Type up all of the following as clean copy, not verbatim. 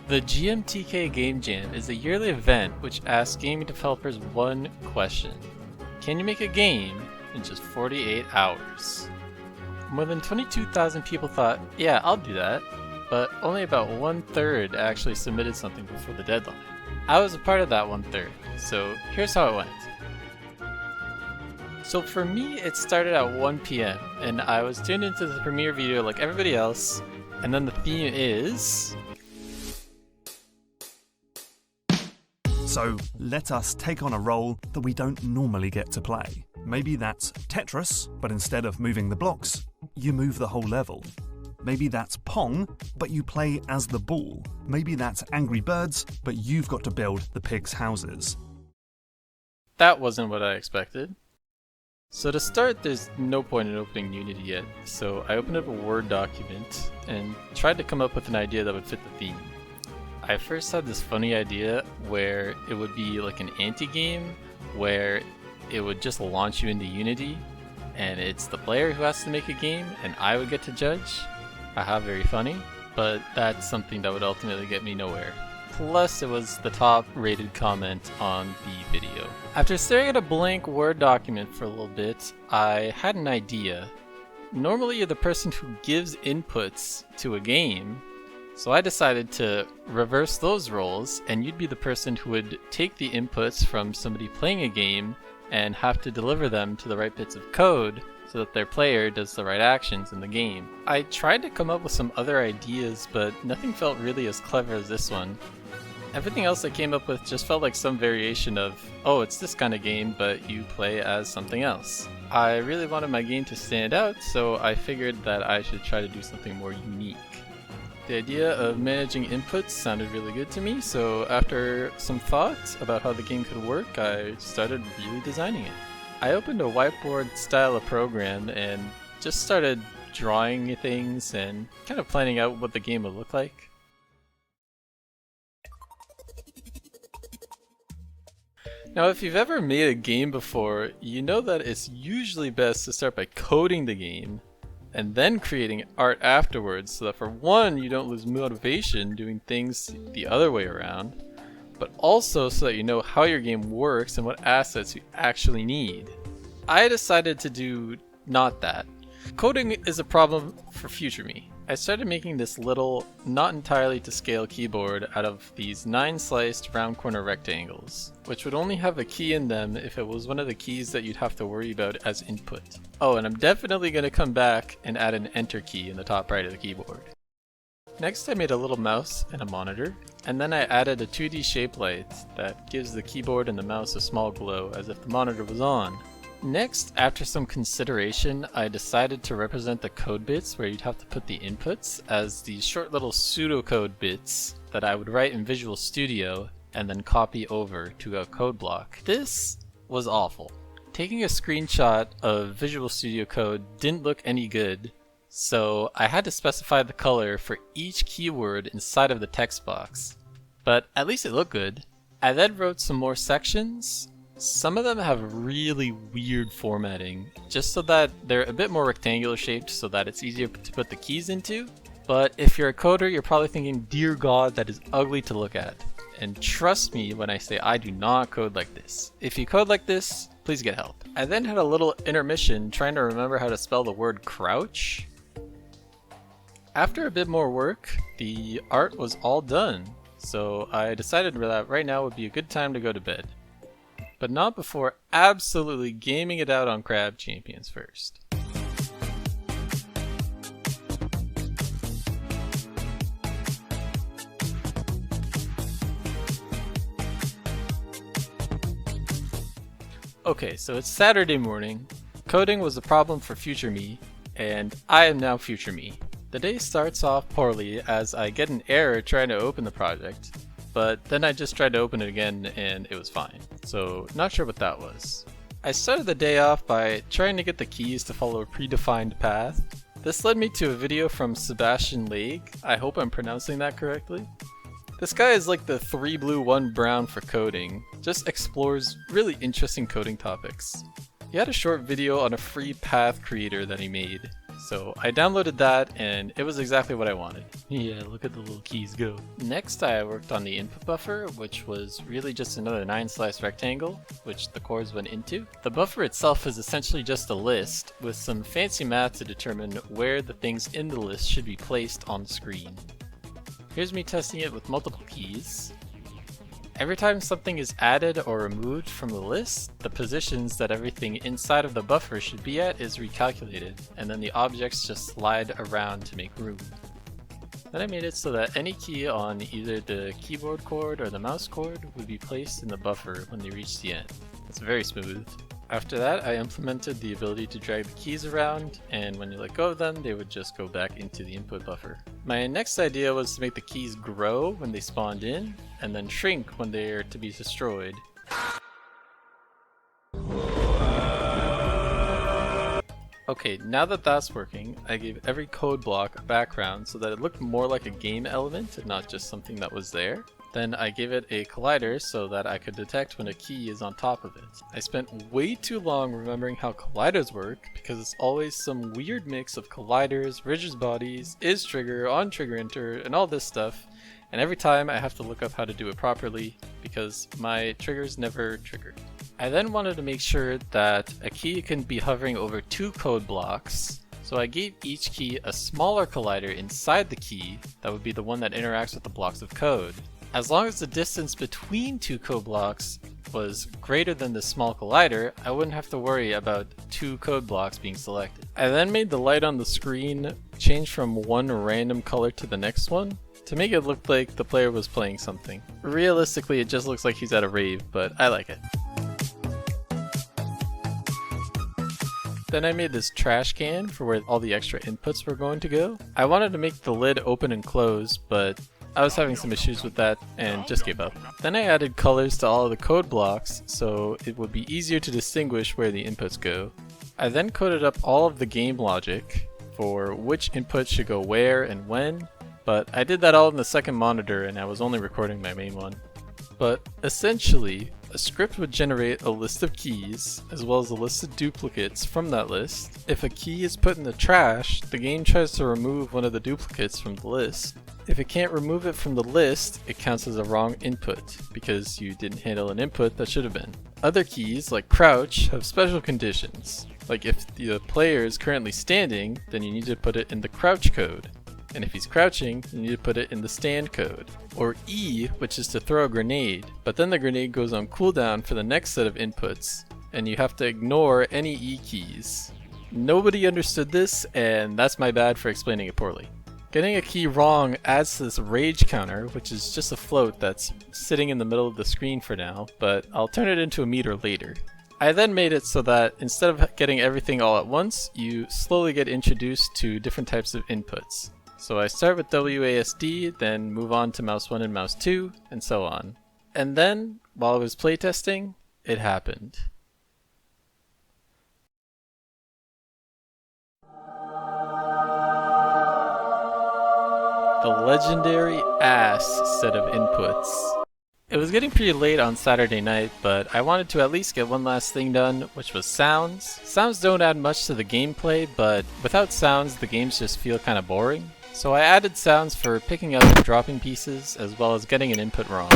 The GMTK Game Jam is a yearly event which asks gaming developers one question. Can you make a game in just 48 hours? More than 22,000 people thought, yeah, I'll do that, but only about 1/3 actually submitted something before the deadline. I was a part of that 1/3, so here's how it went. So for me, it started at 1 p.m. and I was tuned into the premiere video like everybody else, and then the theme is... So let us take on a role that we don't normally get to play. Maybe that's Tetris, but instead of moving the blocks, you move the whole level. Maybe that's Pong, but you play as the ball. Maybe that's Angry Birds, but you've got to build the pigs' houses. That wasn't what I expected. So to start, there's no point in opening Unity yet, so I opened up a Word document and tried to come up with an idea that would fit the theme. I first had this funny idea where it would be like an anti-game where it would just launch you into Unity and it's the player who has to make a game and I would get to judge. Haha, very funny, but that's something that would ultimately get me nowhere. Plus, it was the top rated comment on the video. After staring at a blank Word document for a little bit, I had an idea. Normally you're the person who gives inputs to a game, so I decided to reverse those roles, and you'd be the person who would take the inputs from somebody playing a game and have to deliver them to the right bits of code so that their player does the right actions in the game. I tried to come up with some other ideas, but nothing felt really as clever as this one. Everything else I came up with just felt like some variation of, oh, it's this kind of game, but you play as something else. I really wanted my game to stand out, so I figured that I should try to do something more unique. The idea of managing inputs sounded really good to me, so after some thought about how the game could work, I started really designing it. I opened a whiteboard style of program and just started drawing things and kind of planning out what the game would look like. Now, if you've ever made a game before, you know that it's usually best to start by coding the game and then creating art afterwards, so that for one, you don't lose motivation doing things the other way around, but also so that you know how your game works and what assets you actually need. I decided to do not that. Coding is a problem for future me. I started making this little, not entirely to scale keyboard out of these 9-sliced round corner rectangles, which would only have a key in them if it was one of the keys that you'd have to worry about as input. Oh, and I'm definitely going to come back and add an enter key in the top right of the keyboard. Next I made a little mouse and a monitor, and then I added a 2D shape light that gives the keyboard and the mouse a small glow as if the monitor was on. Next, after some consideration, I decided to represent the code bits where you'd have to put the inputs as these short little pseudocode bits that I would write in Visual Studio and then copy over to a code block. This was awful. Taking a screenshot of Visual Studio code didn't look any good, so I had to specify the color for each keyword inside of the text box. But at least it looked good. I then wrote some more sections. Some of them have really weird formatting, just so that they're a bit more rectangular shaped so that it's easier to put the keys into. But if you're a coder, you're probably thinking, dear God, that is ugly to look at. And trust me when I say I do not code like this. If you code like this, please get help. I then had a little intermission trying to remember how to spell the word crouch. After a bit more work, the art was all done, so I decided that right now would be a good time to go to bed. But not before absolutely gaming it out on Crab Champions first. Okay, so it's Saturday morning. Coding was a problem for future me, and I am now future me. The day starts off poorly as I get an error trying to open the project. But then I just tried to open it again and it was fine. So not sure what that was. I started the day off by trying to get the keys to follow a predefined path. This led me to a video from Sebastian Lake. I hope I'm pronouncing that correctly. This guy is like the 3 blue 1 brown for coding. Just explores really interesting coding topics. He had a short video on a free path creator that he made. So I downloaded that and it was exactly what I wanted. Yeah, look at the little keys go. Next I worked on the input buffer, which was really just another 9-slice rectangle, which the cores went into. The buffer itself is essentially just a list with some fancy math to determine where the things in the list should be placed on the screen. Here's me testing it with multiple keys. Every time something is added or removed from the list, the positions that everything inside of the buffer should be at is recalculated, and then the objects just slide around to make room. Then I made it so that any key on either the keyboard cord or the mouse cord would be placed in the buffer when they reach the end. It's very smooth. After that, I implemented the ability to drag the keys around, and when you let go of them, they would just go back into the input buffer. My next idea was to make the keys grow when they spawned in, and then shrink when they are to be destroyed. Okay, now that that's working, I gave every code block a background so that it looked more like a game element and not just something that was there. Then I gave it a collider so that I could detect when a key is on top of it. I spent way too long remembering how colliders work because it's always some weird mix of colliders, rigid bodies, is trigger, on trigger enter, and all this stuff. And every time I have to look up how to do it properly because my triggers never trigger. I then wanted to make sure that a key can be hovering over 2 code blocks. So I gave each key a smaller collider inside the key that would be the one that interacts with the blocks of code. As long as the distance between 2 code blocks was greater than the small collider, I wouldn't have to worry about 2 code blocks being selected. I then made the light on the screen change from one random color to the next one to make it look like the player was playing something. Realistically, it just looks like he's at a rave, but I like it. Then I made this trash can for where all the extra inputs were going to go. I wanted to make the lid open and close, but I was having some issues with that and just gave up. Then I added colors to all of the code blocks so it would be easier to distinguish where the inputs go. I then coded up all of the game logic for which input should go where and when, but I did that all in the second monitor and I was only recording my main one. But essentially, a script would generate a list of keys, as well as a list of duplicates from that list. If a key is put in the trash, the game tries to remove one of the duplicates from the list. If it can't remove it from the list, it counts as a wrong input, because you didn't handle an input that should have been. Other keys, like crouch, have special conditions. Like if the player is currently standing, then you need to put it in the crouch code. And if he's crouching, you need to put it in the stand code. Or E, which is to throw a grenade, but then the grenade goes on cooldown for the next set of inputs, and you have to ignore any E keys. Nobody understood this, and that's my bad for explaining it poorly. Getting a key wrong adds to this rage counter, which is just a float that's sitting in the middle of the screen for now, but I'll turn it into a meter later. I then made it so that instead of getting everything all at once, you slowly get introduced to different types of inputs. So I start with WASD, then move on to mouse 1 and mouse 2, and so on. And then, while I was playtesting, it happened. The legendary ass set of inputs. It was getting pretty late on Saturday night, but I wanted to at least get one last thing done, which was sounds. Sounds don't add much to the gameplay, but without sounds, the games just feel kind of boring. So I added sounds for picking up and dropping pieces, as well as getting an input wrong.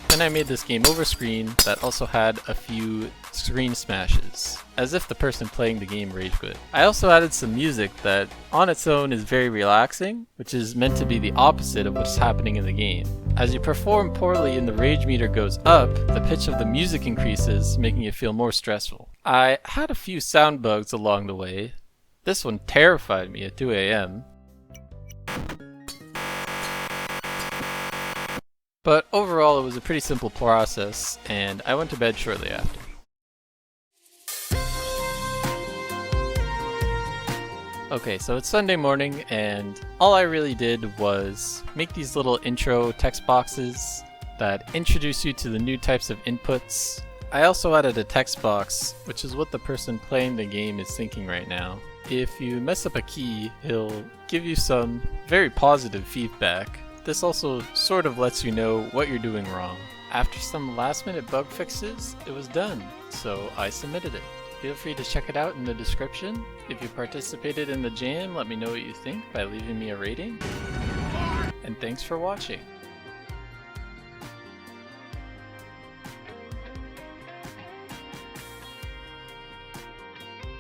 Then I made this game over screen that also had a few screen smashes, as if the person playing the game rage quit. I also added some music that on its own is very relaxing, which is meant to be the opposite of what's happening in the game. As you perform poorly and the rage meter goes up, the pitch of the music increases, making it feel more stressful. I had a few sound bugs along the way. This one terrified me at 2 AM. But overall, it was a pretty simple process, and I went to bed shortly after. Okay, so it's Sunday morning, and all I really did was make these little intro text boxes that introduce you to the new types of inputs. I also added a text box, which is what the person playing the game is thinking right now. If you mess up a key, he'll give you some very positive feedback. This also sort of lets you know what you're doing wrong. After some last minute bug fixes, it was done, so I submitted it. Feel free to check it out in the description. If you participated in the jam, let me know what you think by leaving me a rating. And thanks for watching.